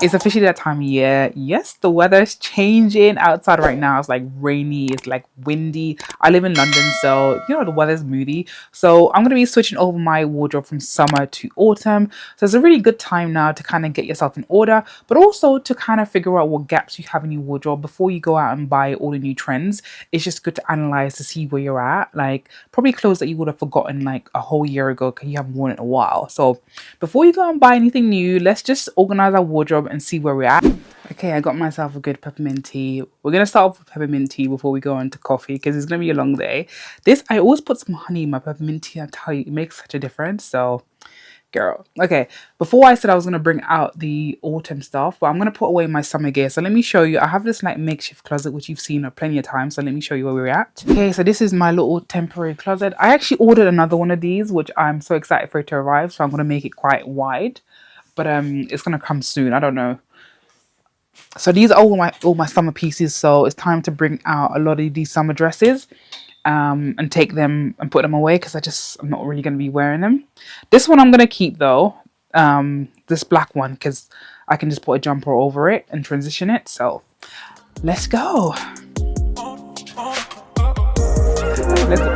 It's officially that time of year. Yes, the weather is changing outside right now. It's like rainy, it's like windy. I live in London, so you know the weather's moody. So I'm gonna be switching over my wardrobe from summer to autumn. So it's a really good time now to kind of get yourself in order, but also to kind of figure out what gaps you have in your wardrobe before you go out and buy all the new trends. It's just good to analyze to see where you're at. Like probably clothes that you would have forgotten like a whole year ago because you haven't worn it in a while. So before you go and buy anything new, let's just organize our wardrobe and see where we're at. Okay, I got myself a good peppermint tea. We're gonna start off with peppermint tea before we go on to coffee because it's gonna be a long day. I always put some honey in my peppermint tea. I tell you, it makes such a difference. So, girl. Okay, before I said I was gonna bring out the autumn stuff, but I'm gonna put away my summer gear. So let me show you. I have this like makeshift closet which you've seen plenty of times. So let me show you where we're at. Okay, so this is my little temporary closet. I actually ordered another one of these, which I'm so excited for it to arrive. So I'm gonna make it quite wide, but it's gonna come soon. I don't know. So these are all my summer pieces. So it's time to bring out a lot of these summer dresses. And take them and put them away because I'm not really going to be wearing them. This one I'm going to keep though, this black one, because I can just put a jumper over it and transition it. So let's go. Let's go.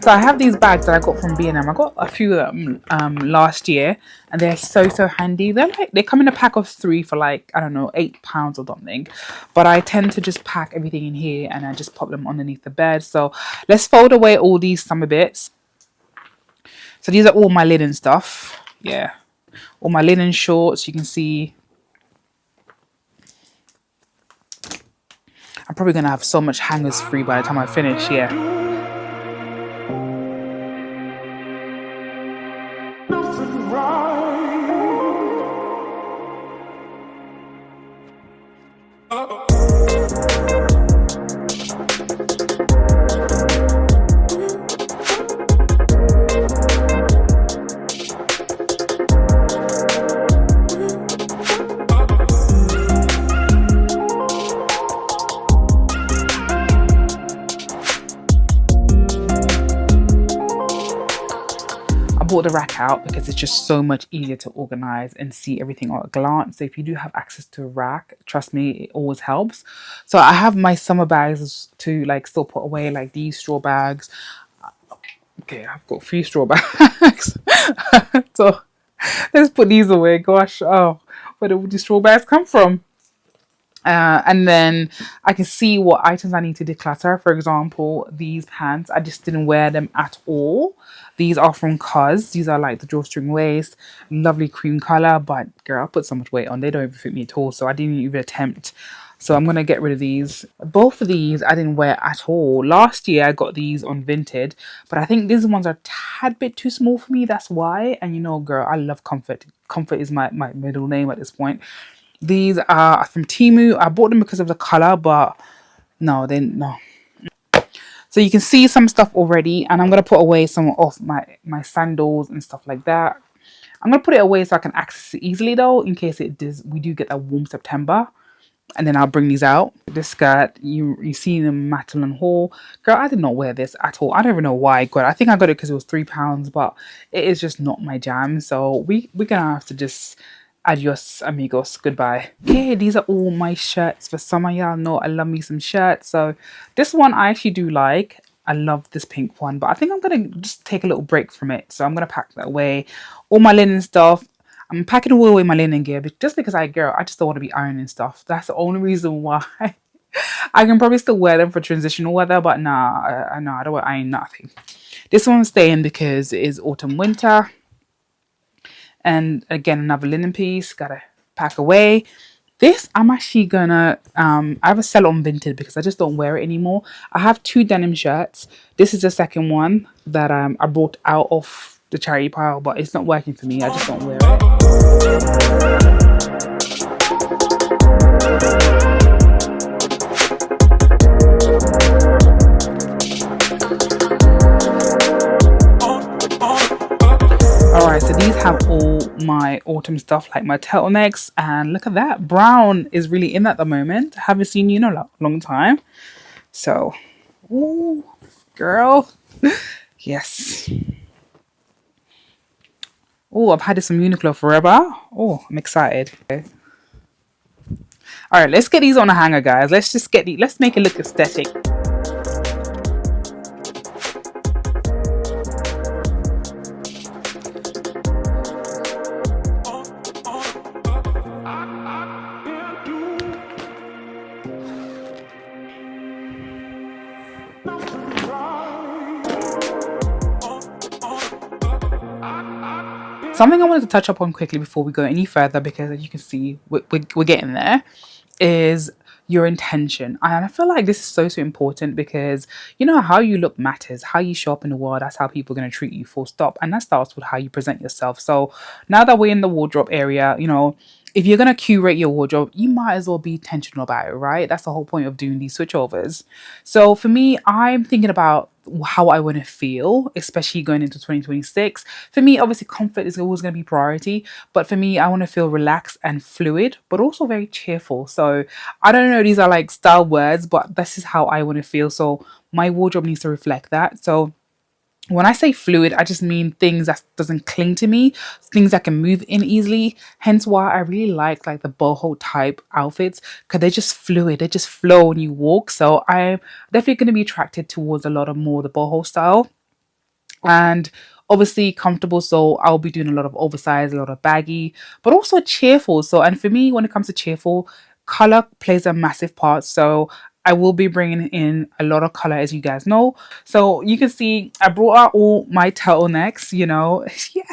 So I have these bags that I got from B&M. I got a few of them last year, and they're so handy. They come in a pack of 3 for like, I don't know, £8 or something. But I tend to just pack everything in here and I just pop them underneath the bed. So let's fold away all these summer bits. So these are all my linen stuff. Yeah, all my linen shorts. You can see I'm probably gonna have so much hangers free by the time I finish. Yeah. Brought the rack out because it's just so much easier to organize and see everything at a glance. So if you do have access to a rack, trust me, it always helps. So I have my summer bags to like still put away, like these straw bags. Okay, I've got 3 straw bags. So let's put these away. Gosh, oh, where did these straw bags come from? And then I can see what items I need to declutter. For example, these pants, I just didn't wear them at all. These are from Cuz. These are like the drawstring waist, lovely cream color, but girl, I put so much weight on, they don't even fit me at all, so I didn't even attempt. So I'm gonna get rid of these. Both of these I didn't wear at all. Last year I got these on Vinted, but I think these ones are a tad bit too small for me, that's why. And you know, girl, I love Comfort. Comfort is my middle name at this point. These are from Temu. I bought them because of the color, but no. So you can see some stuff already, and I'm going to put away some of my sandals and stuff like that. I'm going to put it away so I can access it easily though, in case we do get that warm September. And then I'll bring these out. This skirt, you see in the Matalan haul. Girl, I did not wear this at all. I don't even know why I got it. I think I got it because it was £3, but it is just not my jam. So we're going to have to just adios amigos, goodbye. Okay, these are all my shirts for summer. Y'all know I love me some shirts. So this one I actually do like. I love this pink one, but I think I'm gonna just take a little break from it. So I'm gonna pack that away. All my linen stuff, I'm packing away my linen gear just because I just don't want to be ironing stuff. That's the only reason why. I can probably still wear them for transitional weather, but nah, I don't want to iron nothing. This one's staying because it is autumn winter. And again, another linen piece, gotta pack away. This, I'm actually gonna, I have a sell on Vinted because I just don't wear it anymore. I have 2 denim shirts. This is the second one that I brought out of the charity pile, but it's not working for me. I just don't wear it. have all my autumn stuff like my turtlenecks, and look at that, brown is really in at the moment. Haven't seen you in a long time. So, ooh, girl, yes. Oh, I've had this from Uniqlo forever. Oh, I'm excited. Okay. All right, let's get these on a hanger, guys. Let's just get these. Let's make it look aesthetic. Something I wanted to touch upon quickly before we go any further, because as you can see, we're getting there, is your intention. And I feel like this is so important, because you know how you look matters. How you show up in the world, that's how people are going to treat you, full stop. And that starts with how you present yourself. So now that we're in the wardrobe area, you know, if you're going to curate your wardrobe, you might as well be intentional about it, right? That's the whole point of doing these switchovers. So for me, I'm thinking about how I want to feel, especially going into 2026. For me, obviously, comfort is always going to be priority. But for me, I want to feel relaxed and fluid, but also very cheerful. So I don't know, these are like style words, but this is how I want to feel. So my wardrobe needs to reflect that. So when I say fluid, I just mean things that doesn't cling to me, things that can move in easily. Hence why I really like the boho type outfits, because they're just fluid. They just flow when you walk. So I'm definitely going to be attracted towards a lot of more the boho style. And obviously comfortable, so I'll be doing a lot of oversized, a lot of baggy, but also cheerful. So, and for me, when it comes to cheerful, color plays a massive part. So I will be bringing in a lot of color, as you guys know. So you can see I brought out all my turtlenecks, you know. Yeah.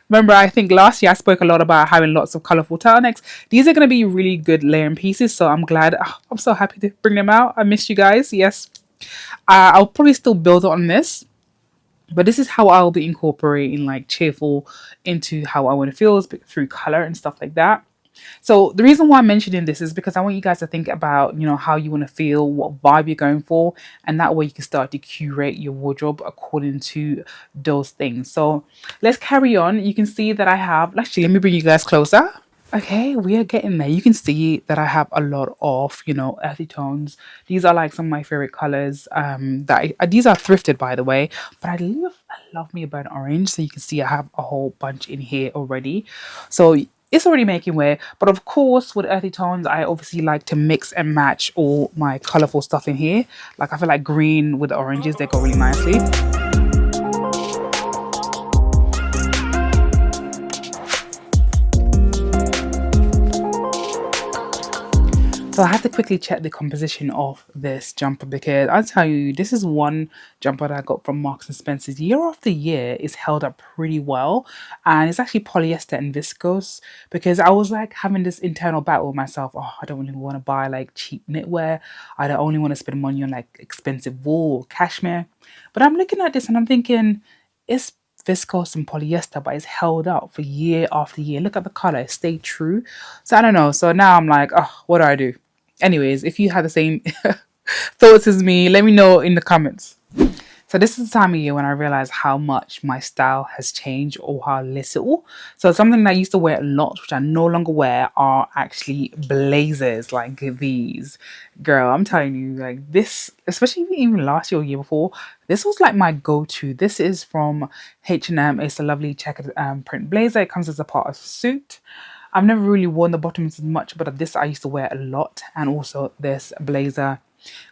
Remember, I think last year I spoke a lot about having lots of colorful turtlenecks. These are going to be really good layering pieces, so I'm glad. I'm so happy to bring them out. I missed you guys. Yes. I'll probably still build on this, but this is how I'll be incorporating like cheerful into how I want to feel through color and stuff like that. So the reason why I'm mentioning this is because I want you guys to think about, you know, how you want to feel, what vibe you're going for, and that way you can start to curate your wardrobe according to those things. So let's carry on. You can see that I have, actually, let me bring you guys closer. Okay, we are getting there. You can see that I have a lot of, you know, earthy tones. These are like some of my favorite colors. These are thrifted, by the way, but I love me a burnt orange. So you can see I have a whole bunch in here already. So it's already making way. But of course, with earthy tones, I obviously like to mix and match all my colorful stuff in here. Like I feel like green with oranges, they go really nicely. So I had to quickly check the composition of this jumper, because I'll tell you, this is one jumper that I got from Marks and Spencer's. Year after year, it's held up pretty well, and it's actually polyester and viscose, because I was like having this internal battle with myself. Oh, I don't really want to buy like cheap knitwear. I don't only want to spend money on like expensive wool or cashmere. But I'm looking at this and I'm thinking, it's viscose and polyester, but it's held up for year after year. Look at the color, it stayed true. So I don't know. So now I'm like, oh, what do I do? Anyways, if you had the same thoughts as me, let me know in the comments. So this is the time of year when I realize how much my style has changed, or how little. So something that I used to wear a lot, which I no longer wear, are actually blazers like these. Girl, I'm telling you, like this, especially even last year or year before, this was like my go-to. This is from H&M. It's a lovely checkered print blazer. It comes as a part of suit. I've never really worn the bottoms as much, but this I used to wear a lot. And also this blazer,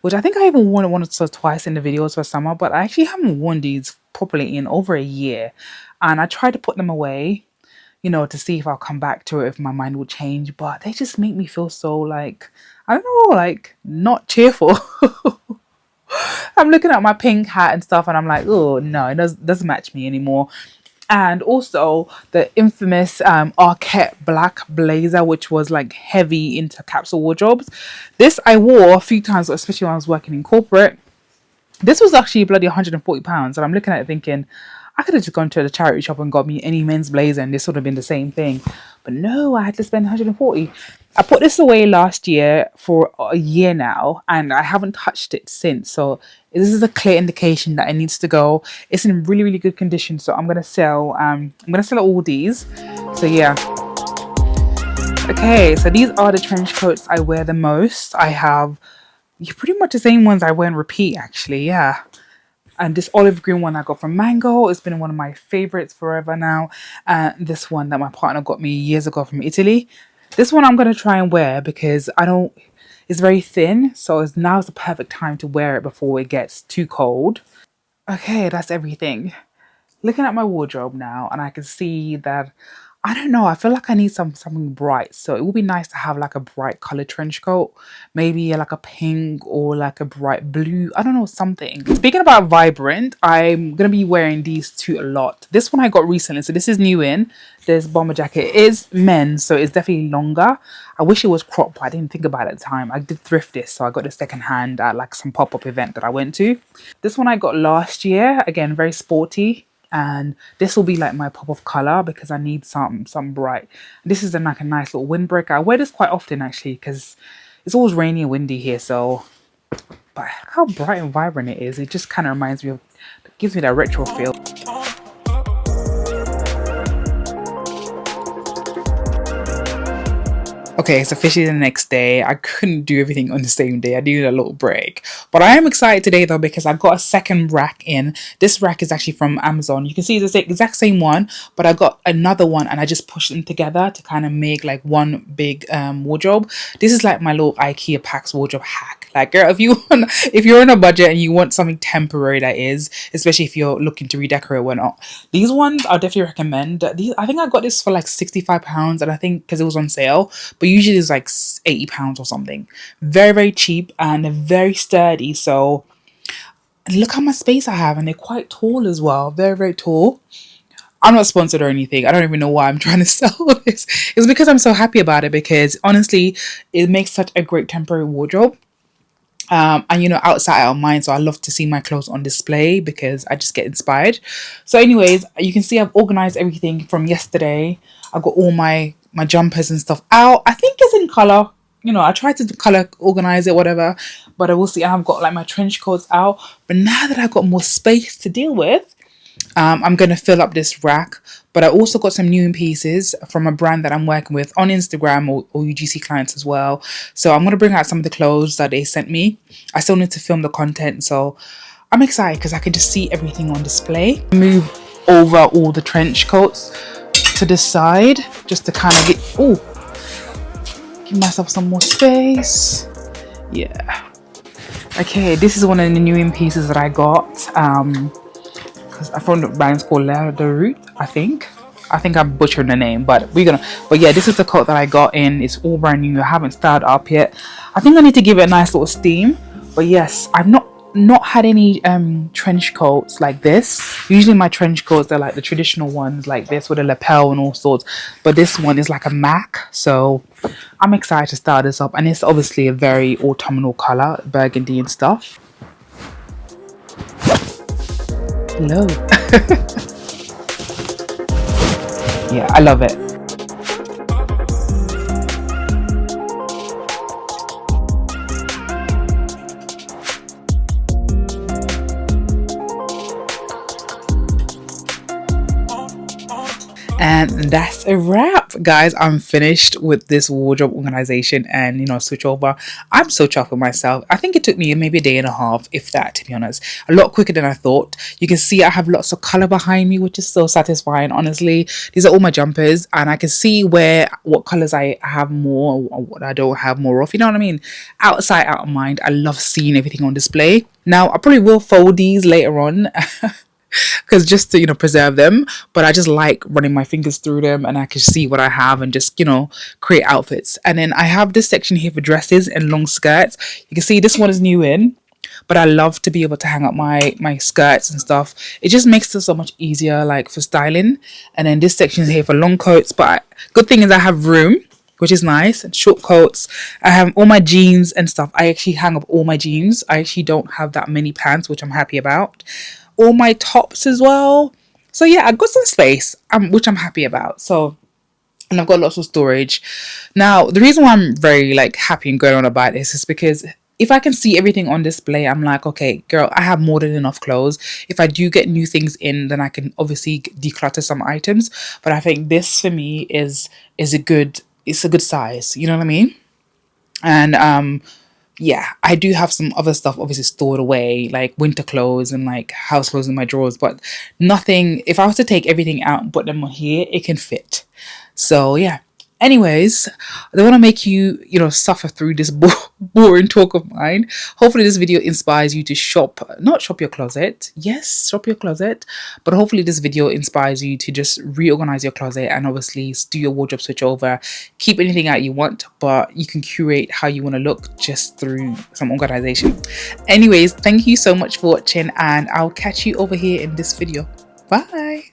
which I think I even worn it once or twice in the videos for summer, but I actually haven't worn these properly in over a year. And I tried to put them away, you know, to see if I'll come back to it, if my mind will change, but they just make me feel so like, I don't know, like not cheerful. I'm looking at my pink hat and stuff and I'm like, oh no, it doesn't match me anymore. And also the infamous Arquette black blazer, which was like heavy into capsule wardrobes. This I wore a few times, especially when I was working in corporate. This was actually bloody £140, and I'm looking at it thinking, I could have just gone to the charity shop and got me any men's blazer and this would have been the same thing. But no, I had to spend 140. I put this away last year for a year now, and I haven't touched it since. So this is a clear indication that it needs to go. It's in really, really good condition. So I'm gonna sell. I'm gonna sell all these. So yeah. Okay, so these are the trench coats I wear the most. I have pretty much the same ones I wear and repeat, actually. Yeah. And this olive green one I got from Mango, it's been one of my favorites forever now. And this one that my partner got me years ago from Italy. This one I'm going to try and wear because it's very thin. So now's the perfect time to wear it before it gets too cold. Okay, that's everything. Looking at my wardrobe now, and I can see that I don't know. I feel like I need something bright, so it would be nice to have like a bright color trench coat, maybe like a pink or like a bright blue. I don't know, something. Speaking about vibrant, I'm gonna be wearing these two a lot. This one I got recently, so this is new in. This bomber jacket it is men's, so it's definitely longer. I wish it was cropped, but I didn't think about it at the time. I did thrift this, so I got it second hand at like some pop-up event that I went to. This one I got last year, again very sporty. And this will be like my pop of color because I need some bright. This is like a nice little windbreaker. I wear this quite often actually because it's always rainy and windy here. So, but how bright and vibrant it is, it just kind of reminds me of, it gives me that retro feel. Okay, it's officially the next day. I couldn't do everything on the same day. I needed a little break. But I am excited today though because I got a second rack in. This rack is actually from Amazon. You can see it's the exact same one, but I got another one and I just pushed them together to kind of make like one big wardrobe. This is like my little IKEA Pax wardrobe hack. Like, girl, if you're on a budget and you want something temporary, that is, especially if you're looking to redecorate or whatnot, these ones I definitely recommend. I think I got this for like £65, and I think because it was on sale, but usually it's like £80 or something. Very, very cheap and very sturdy. So look how much space I have, and they're quite tall as well. Very, very tall. I'm not sponsored or anything. I don't even know why I'm trying to sell this. It's because I'm so happy about it, because honestly, it makes such a great temporary wardrobe. And you know, outside out of mind, so I love to see my clothes on display because I just get inspired. So anyways, you can see I've organized everything from yesterday. I've got all my jumpers and stuff out. I think it's in color, you know, I tried to color organize it, whatever, but I will see. I've got like my trench coats out, but now that I've got more space to deal with, I'm going to fill up this rack. But I also got some new pieces from a brand that I'm working with on Instagram or UGC clients as well. So I'm going to bring out some of the clothes that they sent me. I still need to film the content. So I'm excited because I can just see everything on display. Move over all the trench coats to the side just to kind of give myself some more space. Yeah. Okay, this is one of the new pieces that I got. Because I found the brand's called La de Route, I think I butchered the name, but yeah, this is the coat that I got in. It's all brand new. I haven't styled up yet. I think I need to give it a nice little steam. But yes, I've not had any trench coats like this. Usually my trench coats are like the traditional ones like this with a lapel and all sorts, but this one is like a MAC. So I'm excited to style this up, and it's obviously a very autumnal color, burgundy and stuff. Hello. Yeah, I love it. And that's a wrap, guys. I'm finished with this wardrobe organization and, you know, switch over. I'm so chuffed with myself. I think it took me maybe a day and a half, if that, to be honest. A lot quicker than I thought. You can see I have lots of color behind me, which is so satisfying, honestly. These are all my jumpers, and I can see what colors I have more or what I don't have more of. You know what I mean? Outside, out of mind. I love seeing everything on display. Now, I probably will fold these later on. Because just to, you know, preserve them, but I just like running my fingers through them and I can see what I have and just, you know, create outfits. And then I have this section here for dresses and long skirts. You can see this one is new in, but I love to be able to hang up my skirts and stuff. It just makes it so much easier, like for styling. And then this section is here for long coats, but good thing is I have room, which is nice. And short coats. I have all my jeans and stuff. I actually hang up all my jeans. I actually don't have that many pants, which I'm happy about. All my tops as well. So yeah, I got some space, which I'm happy about. So and I've got lots of storage. Now, the reason why I'm very like happy and going on about this is because if I can see everything on display, I'm like, okay, girl, I have more than enough clothes. If I do get new things in, then I can obviously declutter some items. But I think this for me is a good, it's a good size. You know what I mean? And yeah, I do have some other stuff obviously stored away, like winter clothes and like house clothes in my drawers, but nothing, if I was to take everything out and put them on here, it can fit. So yeah. Anyways, I don't want to make you, suffer through this boring talk of mine. Hopefully this video inspires you to not shop your closet. Yes, shop your closet. But hopefully this video inspires you to just reorganize your closet and obviously do your wardrobe switch over. Keep anything out you want, but you can curate how you want to look just through some organization. Anyways, thank you so much for watching, and I'll catch you over here in this video. Bye.